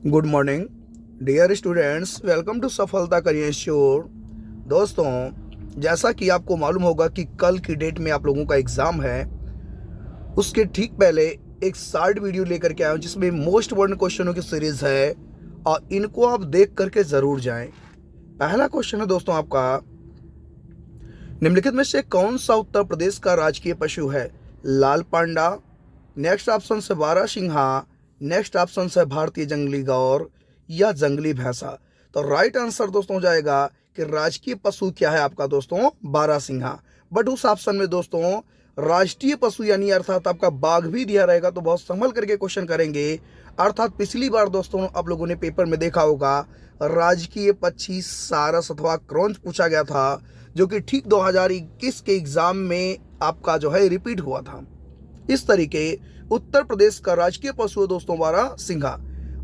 Good morning dear students, welcome to Safalta Career Sure. दोस्तों, जैसा कि आपको मालूम होगा कि कल की डेट में आप लोगों का एग्ज़ाम है, उसके ठीक पहले एक शार्ट वीडियो लेकर के आया हूँ जिसमें मोस्ट इम्पोर्टेंट क्वेश्चनों की सीरीज़ है और इनको आप देख करके ज़रूर जाएं। पहला क्वेश्चन है दोस्तों आपका, निम्नलिखित में से कौन सा उत्तर प्रदेश का राजकीय पशु है? लाल पांडा, नेक्स्ट ऑप्शन से बारहसिंहा, नेक्स्ट ऑप्शन से भारतीय जंगली गौर या जंगली भैंसा। तो राइट आंसर दोस्तों हो जाएगा कि राजकीय पशु क्या है आपका दोस्तों? बारहसिंहा। बट उस ऑप्शन में दोस्तों राष्ट्रीय पशु यानी अर्थात आपका बाघ भी दिया रहेगा, तो बहुत संभल करके क्वेश्चन करेंगे। अर्थात पिछली बार दोस्तों आप लोगों ने पेपर में देखा होगा राजकीय पक्षी सारस अथवा क्रॉन्च पूछा गया था, जो कि ठीक 2021 के एग्जाम में आपका जो है रिपीट हुआ था। इस तरीके उत्तर प्रदेश का राजकीय पशु है दोस्तों बारहसिंहा,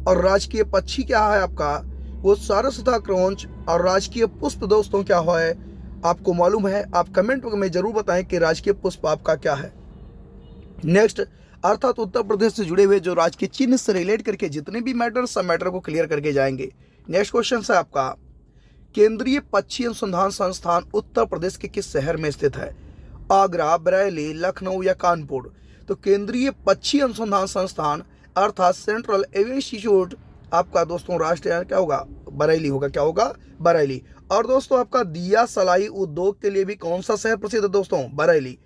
और राजकीय पक्षी क्या है आपका? वो सारस तथा क्रॉन्च। और राजकीय पुष्प दोस्तों क्या है आपको मालूम है? आप कमेंट में जरूर बताएं कि राजकीय पुष्प आपका क्या है। नेक्स्ट, अर्थात उत्तर प्रदेश से जुड़े हुए जो राजकीय चिन्ह से रिलेट करके जितने भी मैटर सब मैटर को क्लियर करके जाएंगे। नेक्स्ट क्वेश्चन है आपका, केंद्रीय पक्षी अनुसंधान संस्थान उत्तर प्रदेश के किस शहर में स्थित है? आगरा, बरेली, लखनऊ या कानपुर। तो केंद्रीय पक्षी अनुसंधान संस्थान अर्थात सेंट्रल एवियन इंस्टीट्यूट आपका दोस्तों राष्ट्रीय क्या होगा? बरेली होगा। क्या होगा? बरेली। और दोस्तों आपका दिया सलाई उद्योग के लिए भी कौन सा शहर प्रसिद्ध है दोस्तों? बरेली।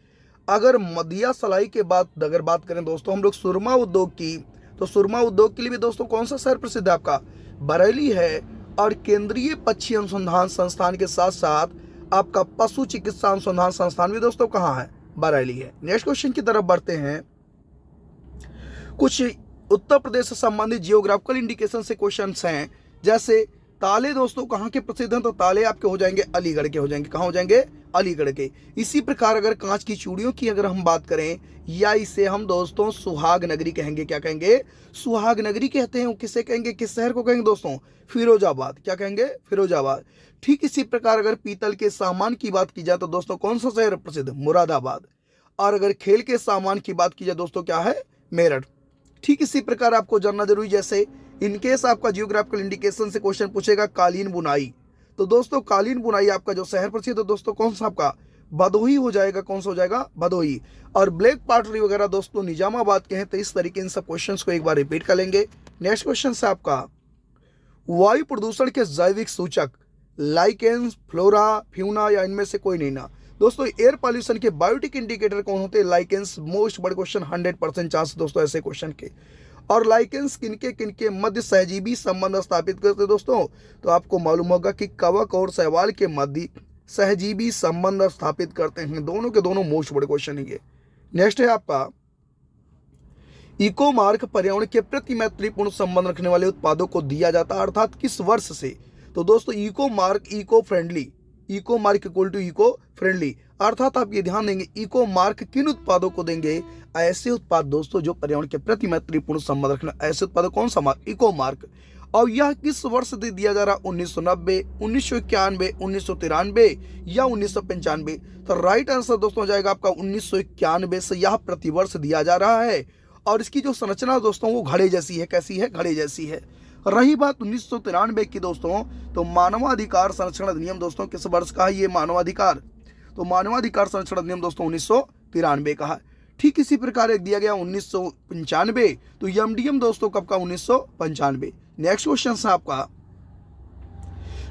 अगर दिया सलाई के बाद अगर बात करें दोस्तों हम लोग सुरमा उद्योग की, तो सुरमा उद्योग के लिए भी दोस्तों कौन सा शहर प्रसिद्ध है आपका? बरेली है। और केंद्रीय पक्षी अनुसंधान संस्थान के साथ साथ आपका पशु चिकित्सा अनुसंधान संस्थान भी दोस्तों कहाँ है? बरेली है। नेक्स्ट क्वेश्चन की तरफ बढ़ते हैं। कुछ उत्तर प्रदेश से संबंधित जियोग्राफिकल इंडिकेशन से क्वेश्चंस हैं, जैसे ताले दोस्तों कहाँ के प्रसिद्ध हैं? तो ताले आपके हो जाएंगे अलीगढ़ के हो जाएंगे। कहाँ हो जाएंगे? अलीगढ़ के। इसी प्रकार अगर कांच की चूड़ियों की अगर हम बात करें, या इसे हम दोस्तों सुहाग नगरी कहेंगे। क्या कहेंगे? सुहाग नगरी कहते हैं। किसे कहेंगे? किस शहर को कहेंगे दोस्तों? फिरोजाबाद। क्या कहेंगे? फिरोजाबाद। ठीक इसी प्रकार अगर पीतल के सामान की बात की जाए तो दोस्तों कौन सा शहर प्रसिद्ध? मुरादाबाद। और अगर खेल के सामान की बात की जाए दोस्तों क्या है? मेरठ। ठीक इसी प्रकार आपको जानना जरूरी, जैसे इनकेस आपका जियोग्राफिकल इंडिकेशन से क्वेश्चन पूछेगा कालीन बुनाई, तो दोस्तों कालीन बुनाई आपका जो शहर प्रसिद्ध है दोस्तों कौन सा आपका? भदोही हो जाएगा। कौन सा हो जाएगा? भदोही। और ब्लैक पॉटरी वगैरह दोस्तों निजामाबाद के हैं। तो इस तरीके इन सब क्वेश्चंस को एक बार रिपीट कर लेंगे। नेक्स्ट क्वेश्चन है आपका, वायु प्रदूषण के जैविक सूचक लाइकेंस, फ्लोरा, फ्यूना या इनमें से कोई नहीं ना? दोस्तों एयर पॉल्यूशन के बायोटिक इंडिकेटर कौन होते हैं? लाइकेंस। मोस्ट बड़ा क्वेश्चन, 100% चांस दोस्तों ऐसे क्वेश्चन के। और लाइकेंस किनके किनके मध्य सहजीवी संबंध स्थापित करते हैं दोस्तों? तो आपको मालूम होगा कि कवक और शैवाल के मध्य सहजीवी संबंध स्थापित करते हैं। दोनों के दोनों मोस्ट बड़े क्वेश्चन है ये। नेक्स्ट है आपका, इको मार्क पर्यावरण के प्रति मैत्रीपूर्ण संबंध रखने वाले उत्पादों को दिया जाता है, अर्थात किस वर्ष से? तो दोस्तों eco mark eco friendly, eco mark equal to eco friendly, अर्थात आप ये ध्यान देंगे इको मार्क किन उत्पादों को देंगे? ऐसे उत्पाद दोस्तों जो पर्यावरण के प्रति मैत्रीपूर्ण संबंध रखना, ऐसे उत्पादों कौन सा मार्क? Eco mark. और यह किस वर्ष से दिया जा रहा? 1990, 1991, 1993 या 1995। तो राइट आंसर दोस्तों हो जाएगा आपका 1991 से यह प्रतिवर्ष दिया जा रहा है। और इसकी जो संरचना दोस्तों वो घड़े जैसी है। कैसी है? घड़े जैसी है। रही बात 1993 की दोस्तों, तो मानवाधिकार संरक्षण अधिनियम दोस्तों किस वर्ष का है ये मानवाधिकार? तो मानवाधिकार संरक्षण अधिनियम दोस्तों 1993 का है। ठीक इसी प्रकार एक दिया गया 1995, तो एमडीएम दोस्तों कब का? 1995। नेक्स्ट क्वेश्चन है आपका,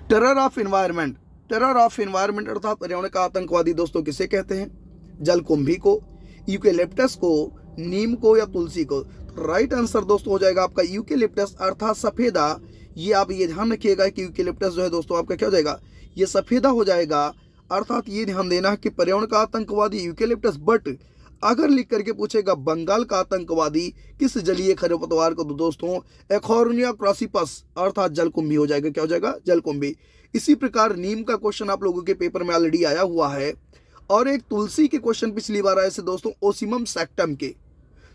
terror of environment. Terror of environment अर्थात पर्यावरण का आतंकवादी दोस्तों किसे कहते हैं? जलकुंभी को, यूकेलिप्टस को, नीम को या तुलसी को? तो राइट आंसर दोस्तों हो जाएगा आपका यूकेलिप्टस अर्थात सफेदा। ये आप ये ध्यान रखिएगा कि यूकेलिप्टस जो है दोस्तों आपका क्या हो जाएगा? ये सफेदा हो जाएगा। अर्थात ये ध्यान देना है कि पर्यावरण का आतंकवादी यूकेलिप्टस। बट अगर लिख करके पूछेगा बंगाल का आतंकवादी किस जलीय खरपतवार को? तो दोस्तों एखोर्निया क्रॉसिपस अर्थात जलकुंभी हो जाएगा। क्या हो जाएगा? जलकुंभी। इसी प्रकार नीम का क्वेश्चन आप लोगों के पेपर में ऑलरेडी आया हुआ है। और एक तुलसी के क्वेश्चन पिछली बार आए थे दोस्तों ओसिमम सैक्टम के।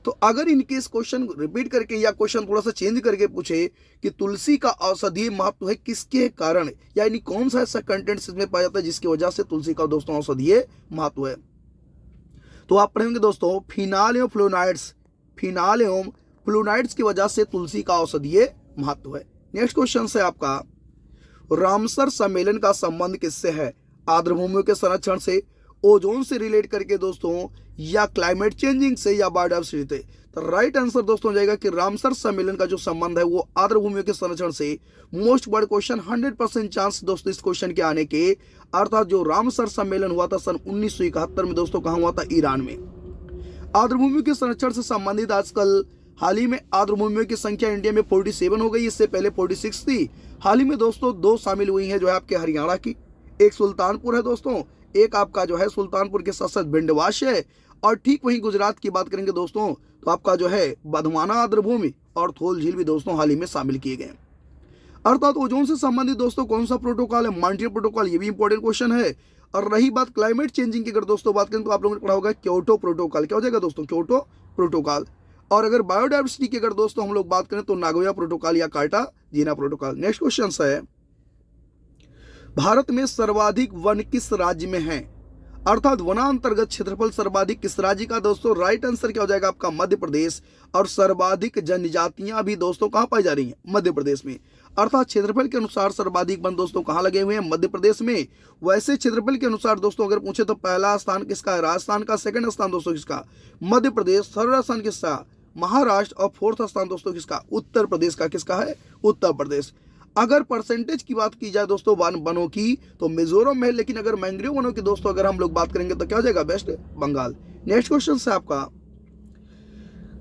तो अगर इनकेस क्वेश्चन रिपीट करके या क्वेश्चन थोड़ा सा चेंज करके पूछे कि तुलसी का औषधीय महत्व है किसके कारण, यानी कौन सा ऐसा कंटेंट इसमें पाया जाता है जिसकी वजह से तुलसी का दोस्तों औषधीय महत्व है, तो आप पढ़ेंगे दोस्तों फिनाल एवं फ्लोनाइड्स। फिनाल एवं फ्लोनाइड्स की वजह से तुलसी का औषधीय महत्व है। नेक्स्ट क्वेश्चन है आपका, रामसर सम्मेलन का संबंध किससे है? आर्द्रभूमियों के संरक्षण से, ओजोन से रिलेट करके दोस्तों, या क्लाइमेट चेंजिंग से, या बायोडायवर्सिटी से? तो राइट आंसर दोस्तों हो जाएगा कि रामसर सम्मेलन का जो संबंध है वो आर्द्रभूमियों के संरक्षण से। मोस्ट बड़ा क्वेश्चन, 100% चांस दोस्तों इस क्वेश्चन के आने के। अर्थात जो रामसर सम्मेलन हुआ था सन 1971 में दोस्तों, कहां हुआ था? ईरान में। आर्द्रभूमियों के संरक्षण से संबंधित आजकल हाल ही में आर्द्रभूमियों की संख्या इंडिया में 47 हो गई, इससे पहले 46 थी। हाल ही में दोस्तों 2 शामिल हुई हैं, जो है आपके हरियाणा की, एक सुल्तानपुर है दोस्तों, एक आपका जो है सुल्तानपुर के साथ साथ विंध्यवास है। और ठीक वहीं गुजरात की बात करेंगे दोस्तों, तो आपका जो है बधवाना आर्द्रभूमि और थोल झील भी दोस्तों हाल ही में शामिल किए गए। अर्थात ओजोन से संबंधित दोस्तों कौन सा प्रोटोकॉल है? मॉन्ट्रियल प्रोटोकॉल, ये भी इंपॉर्टेंट क्वेश्चन है। और रही बात क्लाइमेट चेंजिंग की, अगर दोस्तों बात करें तो आप लोगों ने पढ़ा होगा क्योटो प्रोटोकॉल। क्या हो जाएगा दोस्तों? Kyoto protocol. और अगर बायोडायवर्सिटी की अगर दोस्तों हम लोग बात करें तो नागोया प्रोटोकॉल या कार्टाजीना प्रोटोकॉल। नेक्स्ट क्वेश्चन है, भारत में सर्वाधिक वन किस राज्य में है? अर्थात वनांतर्गत क्षेत्रफल सर्वाधिक किस राज्य का? दोस्तों राइट आंसर क्या हो जाएगा आपका? मध्य प्रदेश। और सर्वाधिक जनजातियां भी दोस्तों कहां पाई जा रही हैं? मध्य प्रदेश में। अर्थात क्षेत्रफल के अनुसार सर्वाधिक वन दोस्तों कहां लगे हुए हैं? मध्य प्रदेश में। वैसे क्षेत्रफल के अनुसार दोस्तों अगर पूछे तो पहला स्थान किसका है? राजस्थान का। सेकंड स्थान दोस्तों किसका? मध्य प्रदेश। थर्ड स्थान किसका? महाराष्ट्र। और फोर्थ स्थान दोस्तों किसका? उत्तर प्रदेश का। किसका है? उत्तर प्रदेश। अगर परसेंटेज की बात की जाए दोस्तों वनों की, तो मिजोरम में, लेकिन अगर मैंग्रोव वनों की दोस्तों अगर हम लोग बात करेंगे तो क्या हो जाएगा? वेस्ट बंगाल। नेक्स्ट क्वेश्चन है आपका,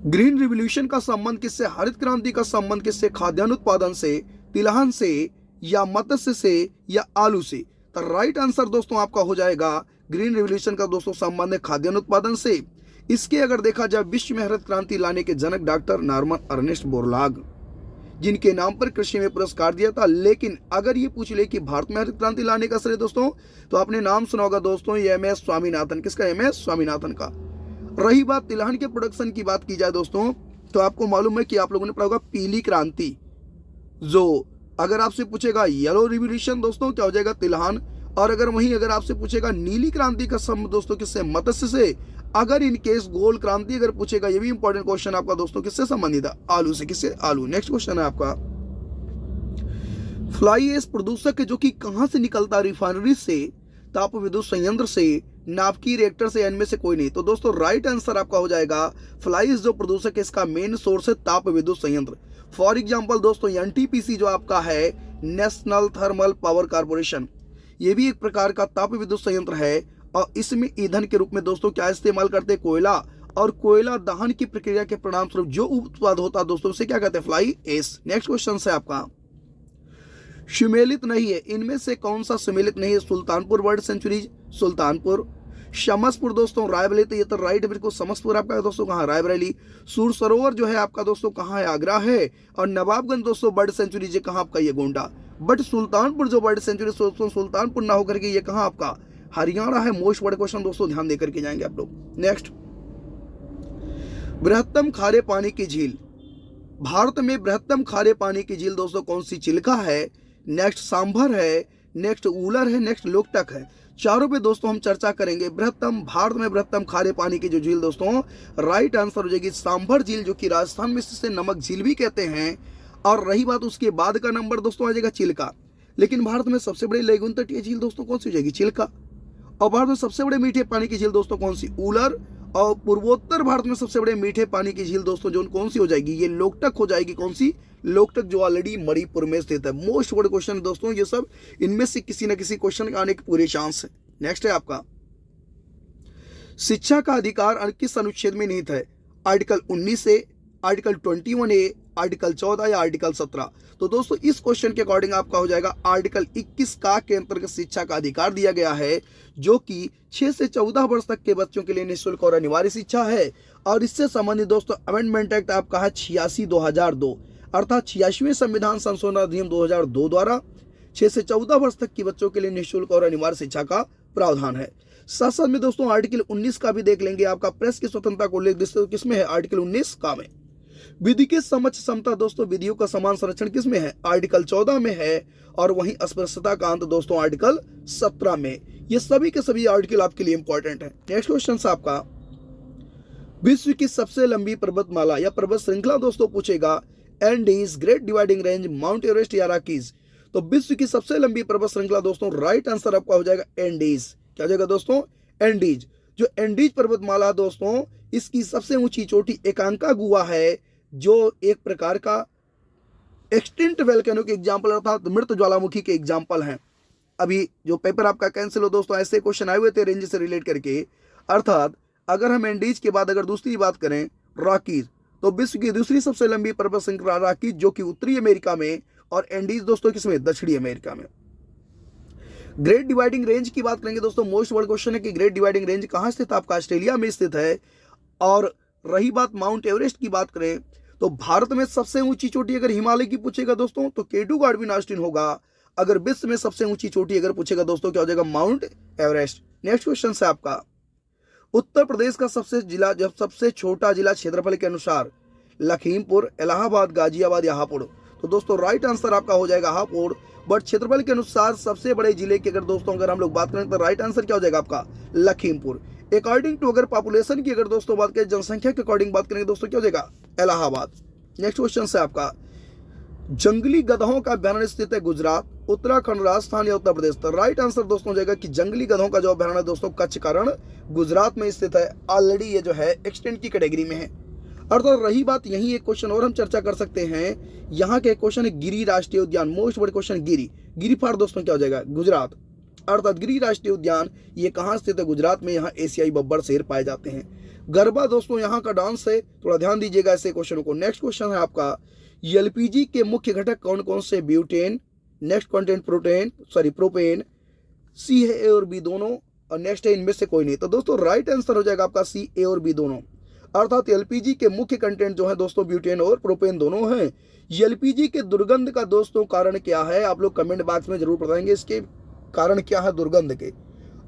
ग्रीन रिवॉल्यूशन का संबंध किससे? हरित क्रांति का संबंध किससे? खाद्यान्न उत्पादन से, तिलहन से, या मत्स्य से, या आलू से? तो राइट आंसर दोस्तों आपका हो जाएगा ग्रीन रिवॉल्यूशन का दोस्तों संबंध है खाद्यान्न उत्पादन से। इसके अगर देखा जाए विश्व में हरित क्रांति लाने के जनक डॉक्टर नॉर्मन अर्नेस्ट बोरलाग, जिनके नाम पर कृषि में पुरस्कार दिया था। लेकिन अगर ये पूछ ले कि भारत में हरित क्रांति लाने का श्रेय दोस्तों, तो आपने नाम सुना होगा दोस्तों, ये एम एस स्वामीनाथन। किसका? एम एस स्वामीनाथन का। रही बात तिलहन के प्रोडक्शन की बात की जाए दोस्तों, तो आपको मालूम है कि आप लोगों ने पढ़ा होगा पीली क्रांति। जो अगर आपसे पूछेगा येलो रिवॉल्यूशन दोस्तों, क्या हो जाएगा? तिलहन। और अगर वहीं अगर आपसे पूछेगा नीली क्रांति का संबंध दोस्तों किससे? मत्स्य से। अगर इन केस गोल्ड क्रांति अगर पूछेगा, ये भी इंपॉर्टेंट क्वेश्चन आपका दोस्तों, किससे संबंधित है? आलू से। किससे? आलू। नेक्स्ट क्वेश्चन है आपका, फ्लाई ऐश प्रदूषक जो कि कहां से निकलता है? रिफाइनरी से, ताप विद्युत संयंत्र से, नाभिकीय रिएक्टर से, इनमें से कोई नहीं। तो दोस्तों राइट आंसर आपका हो जाएगा, फ्लाई ऐश जो प्रदूषक है इसका मेन सोर्स है ताप विद्युत संयंत्र। फॉर एग्जाम्पल दोस्तों एनटीपीसी जो आपका है, नेशनल थर्मल पावर कारपोरेशन, ये भी एक प्रकार का ताप विद्युत संयंत्र है। और इसमें ईंधन के रूप में दोस्तों क्या इस्तेमाल करते हैं? कोयला। और कोयला दहन की प्रक्रिया के परिणाम स्वरूप जो उत्पाद होता है दोस्तों उसे क्या कहते हैं? Fly ash. नेक्स्ट क्वेश्चन है आपका, सुमेलित नहीं है, इनमें से कौन सा सुमेलित नहीं है? Sultanpur bird sanctuary, Sultanpur. शमसपुर दोस्तों रायबरेली, तो ये तो राइट बिल्कुल। समसपुर आपका दोस्तों कहाँ? रायबरेली। सूर सरोवर जो है आपका दोस्तों कहाँ है? आगरा है। और नवाबगंज दोस्तों बर्ड सेंचुरी जो कहाँ आपका? ये गोंडा। बट सुल्तानपुर जो बर्ड सेंचुरी दोस्तों सुल्तानपुर ना होकर के ये कहाँ आपका? हरियाणा है। मोस्ट बड़ा क्वेश्चन दोस्तों, ध्यान देकर के जाएंगे आप लोग। नेक्स्ट, बृहत्तम खारे पानी की झील, भारत में बृहत्तम खारे पानी की झील दोस्तों कौन सी? चिल्का है। नेक्स्ट सांभर है। नेक्स्ट ऊलर है। नेक्स्ट लोकटक है। चारों पे दोस्तों हम चर्चा करेंगे। बृहत्तम, भारत में बृहत्तम खारे पानी की जो झील दोस्तों, राइट आंसर हो जाएगी सांभर झील, जो कि राजस्थान में से नमक झील भी कहते हैं। और रही बात उसके बाद का नंबर दोस्तों आ जाएगा चिल्का। लेकिन भारत में सबसे बड़ी लैगून तटीय झील दोस्तों कौन सी हो जाएगी? चिल्का। और भारत में सबसे बड़े मीठे पानी की झील दोस्तों कौन सी? ऊलर। और पूर्वोत्तर भारत में सबसे बड़े मीठे पानी की झील दोस्तों जो कौन सी हो जाएगी? ये लोकटक हो जाएगी। कौन सी? लोकटक, जो ऑलरेडी मणिपुर में स्थित है। मोस्ट बड़े क्वेश्चन दोस्तों ये सब, इनमें से किसी न किसी क्वेश्चन के आने के पूरे चांस है। नेक्स्ट है आपका, शिक्षा का अधिकार किस अनुच्छेद में निहित है? आर्टिकल 19 से, आर्टिकल 21A, आर्टिकल 14 या आर्टिकल 17? तो दोस्तों इस क्वेश्चन के अकॉर्डिंग आपका हो जाएगा आर्टिकल 21 का के अंतर्गत शिक्षा का अधिकार दिया गया है, जो कि 6 से 14 वर्ष तक के बच्चों के लिए निःशुल्क और अनिवार्य शिक्षा है। और इससे संबंधित दोस्तों अमेंडमेंट एक्ट आपका है 86/2002, अर्थात 86वें संविधान संशोधन अधिनियम 2002 द्वारा 6 से 14 वर्ष तक के बच्चों के लिए निःशुल्क और अनिवार्य शिक्षा का प्रावधान है। साथ साथ में दोस्तों आर्टिकल 19 का भी देख लेंगे। आपका प्रेस की स्वतंत्रता को उल्लेख किसमें है? आर्टिकल 19 का में। विधि के समक्ष समता दोस्तों, विधियों का समान संरक्षण किसमें है? आर्टिकल 14 में है। और वहीं अस्पृश्यता का अंत दोस्तों आर्टिकल 17 में। ये सभी के सभी आर्टिकल आपके लिए इंपॉर्टेंट है। नेक्स्ट क्वेश्चन आपका, विश्व की सबसे लंबी पर्वतमाला या पर्वत श्रृंखला दोस्तों पूछेगा, Andes, great dividing range, mount Everest या रॉकीज? तो विश्व की सबसे लंबी पर्वत श्रृंखला दोस्तों, राइट आंसर आपका हो जाएगा एंडीज। क्या हो जाएगा दोस्तों? एंडीज। जो एंडीज पर्वतमाला दोस्तों, इसकी सबसे ऊंची चोटी एकांकागुआ है, जो एक प्रकार का एक्सटिंक्ट वोल्केनो के एग्जाम्पल अर्थात मृत ज्वालामुखी के एग्जाम्पल हैं। अभी जो पेपर आपका कैंसिल हो दोस्तों, ऐसे क्वेश्चन आए हुए थे रेंज से रिलेट करके। अर्थात अगर हम एंडीज के बाद अगर दूसरी बात करें रॉकीज, तो विश्व की दूसरी सबसे लंबी पर्वत श्रृंखला रॉकीज, जो कि उत्तरी अमेरिका में, और एंडीज दोस्तों किसमें? दक्षिणी अमेरिका में। ग्रेट डिवाइडिंग रेंज की बात करेंगे दोस्तों, मोस्ट वर्ड क्वेश्चन है कि ग्रेट डिवाइडिंग रेंज कहाँ स्थित है? आपका ऑस्ट्रेलिया में स्थित है। और रही बात माउंट एवरेस्ट की बात करें, तो भारत में सबसे ऊंची चोटी अगर हिमालय की पूछेगा दोस्तों, तो K2 गॉडविन ऑस्टिन होगा। अगर विश्व में सबसे ऊंची चोटी अगर पूछेगा दोस्तों, क्या हो जाएगा? Mount Everest. नेक्स्ट क्वेश्चन है आपका, उत्तर प्रदेश का सबसे छोटा जिला क्षेत्रफल के अनुसार लखीमपुर, इलाहाबाद, गाजियाबाद या हापुड़? तो दोस्तों राइट आंसर आपका हो जाएगा हापुड़। बट क्षेत्रफल के अनुसार सबसे बड़े जिले की अगर दोस्तों अगर हम लोग बात करें, तो राइट आंसर क्या हो जाएगा आपका? लखीमपुर। अकॉर्डिंग टू अगर पॉपुलेशन की अगर दोस्तों बात करें, जनसंख्या के अकॉर्डिंग बात करेंगे दोस्तों, क्या हो जाएगा? इलाहाबाद। नेक्स्ट क्वेश्चन है आपका, जंगली गधों का अभ्यारण्य स्थित है गुजरात, उत्तराखंड, राजस्थान या उत्तर प्रदेश? तो राइट आंसर दोस्तों हो जाएगा कि जंगली गधों का जो अभ्यारण्य दोस्तों कच्छ कारण गुजरात में स्थित है। ऑलरेडी ये जो है एक्सटेंट की कैटेगरी में है। अर्थात रही बात, यही एक क्वेश्चन और हम चर्चा कर सकते हैं। यहाँ के क्वेश्चन है गिरी राष्ट्रीय उद्यान, मोस्ट बड़े क्वेश्चन गिरी फाड़ दोस्तों क्या हो जाएगा? गुजरात। अर्थात गिरी राष्ट्रीय उद्यान ये कहाँ स्थित है? गुजरात में। यहाँ एशियाई बब्बर शेर पाए जाते हैं। गरबा दोस्तों यहाँ का डांस है, थोड़ा ध्यान दीजिएगा ऐसे क्वेश्चनों को। नेक्स्ट क्वेश्चन है आपका, एलपीजी के मुख्य घटक कौन कौन से? ब्यूटेन, नेक्स्ट कंटेंट प्रोपेन, सी है ए और बी दोनों, और नेक्स्ट है इनमें से कोई नहीं। तो दोस्तों राइट आंसर हो जाएगा आपका सी, ए और बी दोनों। अर्थात एलपीजी के मुख्य कंटेंट जो है दोस्तों ब्यूटेन और प्रोपेन दोनों हैं। एलपीजी के दुर्गंध का दोस्तों कारण क्या है? आप लोग कमेंट बॉक्स में जरूर बताएंगे इसके कारण क्या है दुर्गंध के।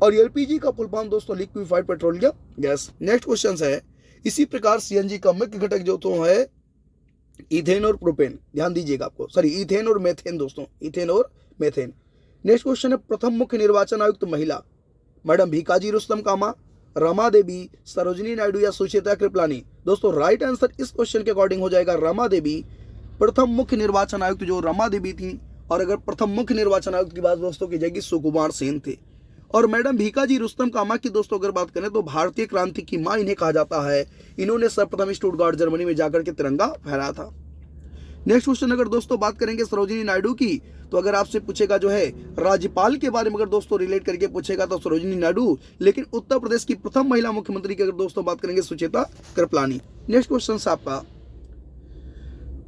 और एलपीजी का फुल फॉर्म दोस्तों liquefied petroleum gas. Next question है, इसी प्रकार सीएनजी का मुख्य घटक जो तो है इथेन और प्रोपेन। ध्यान दीजिएगा आपको, इथेन और मेथेन दोस्तों, इथेन और मेथेन। नेक्स्ट क्वेश्चन है, प्रथम मुख्य निर्वाचन आयुक्त महिला? मैडम भीकाजी रुस्तम कामा, रमा देवी, सरोजिनी नायडू या सुचेता कृपलानी? दोस्तों राइट आंसर इस क्वेश्चन के अकॉर्डिंग हो जाएगा रमा देवी। प्रथम मुख्य निर्वाचन आयुक्त जो रमा देवी थी। और अगर प्रथम मुख्य निर्वाचन आयुक्त की बात दोस्तों की जाएगी, सुकुमार सेन थे। और मैडम भीकाजी रुस्तम कामा की दोस्तों अगर बात करें, तो भारतीय क्रांति की मां इन्हें कहा जाता है। इन्होंने सर्वप्रथम स्टुटगार्ट जर्मनी में जाकर के तिरंगा फहराया था। नेक्स्ट क्वेश्चन अगर दोस्तों बात करेंगे सरोजिनी नायडू की, तो अगर आपसे पूछेगा जो है राज्यपाल के बारे में अगर दोस्तों रिलेट करके पूछेगा, तो सरोजिनी नायडू। लेकिन उत्तर प्रदेश की प्रथम महिला मुख्यमंत्री की अगर दोस्तों बात करेंगे, सुचेता कृपलानी। नेक्स्ट क्वेश्चन आपका,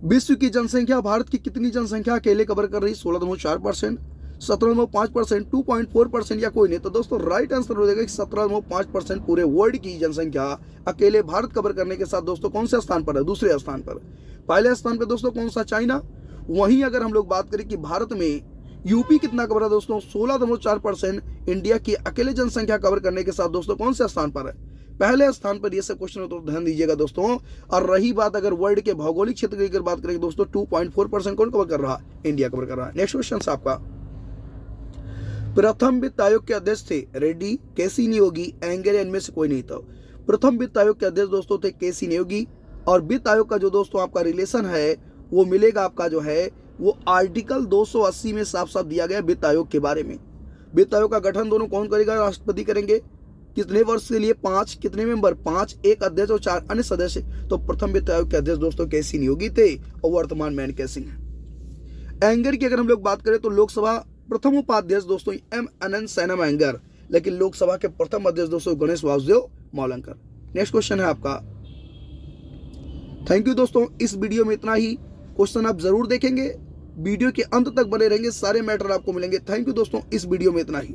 विश्व की जनसंख्या भारत की कितनी जनसंख्या अकेले कवर कर रही? 16.4%, 17.5%, 2.4% या कोई नहीं? तो दोस्तों राइट आंसर हो जाएगा 17.5% पूरे वर्ल्ड की जनसंख्या अकेले भारत कवर करने के साथ दोस्तों कौन से स्थान पर है? दूसरे स्थान पर। पहले स्थान पर दोस्तों कौन सा? चाइना। वहीं अगर हम लोग बात करें कि भारत में यूपी कितना कवर है दोस्तों? 16.4% इंडिया की अकेले जनसंख्या कवर करने के साथ दोस्तों कौन से स्थान पर है? पहले स्थान पर। ये सब क्वेश्चन तो ध्यान दीजिएगा दोस्तों। और रही बात अगर वर्ल्ड के भौगोलिक क्षेत्र की अगर बात करें दोस्तों, 2.4% कौन कवर कर रहा है? इंडिया कवर कर रहा है। नेक्स्ट क्वेश्चन आपका, प्रथम वित्त आयोग के अध्यक्ष थे रेड्डी, केसी नियोगी, एंगर या इनमें से कोई नहीं था? प्रथम वित्त आयोग के अध्यक्ष दोस्तों थे केसी नियोगी। और वित्त आयोग का जो दोस्तों आपका रिलेशन है वो मिलेगा आपका जो है वो आर्टिकल 280 में साफ साफ दिया गया वित्त आयोग के बारे में। वित्त आयोग का गठन दोनों कौन करेगा? राष्ट्रपति करेंगे। कितने वर्ष के लिए? 5। कितने मेंबर? 5, एक अध्यक्ष और 4 अन्य सदस्य। तो प्रथम वित्त आयोग के अध्यक्ष दोस्तों केसी नियोगी थे और वर्तमान में एनके सिंह है। एंगर की अगर हम लोग बात करें, तो लोकसभा प्रथम उपाध्यक्ष दोस्तों एम अनंत सैनम एंगर। लेकिन लोकसभा के प्रथम अध्यक्ष दोस्तों गणेश वासुदेव मौलंकर। नेक्स्ट क्वेश्चन है आपका, थैंक यू दोस्तों। इस वीडियो में इतना ही। क्वेश्चन आप जरूर देखेंगे, वीडियो के अंत तक बने रहेंगे, सारे मैटर आपको मिलेंगे। थैंक यू दोस्तों, इस वीडियो में इतना ही।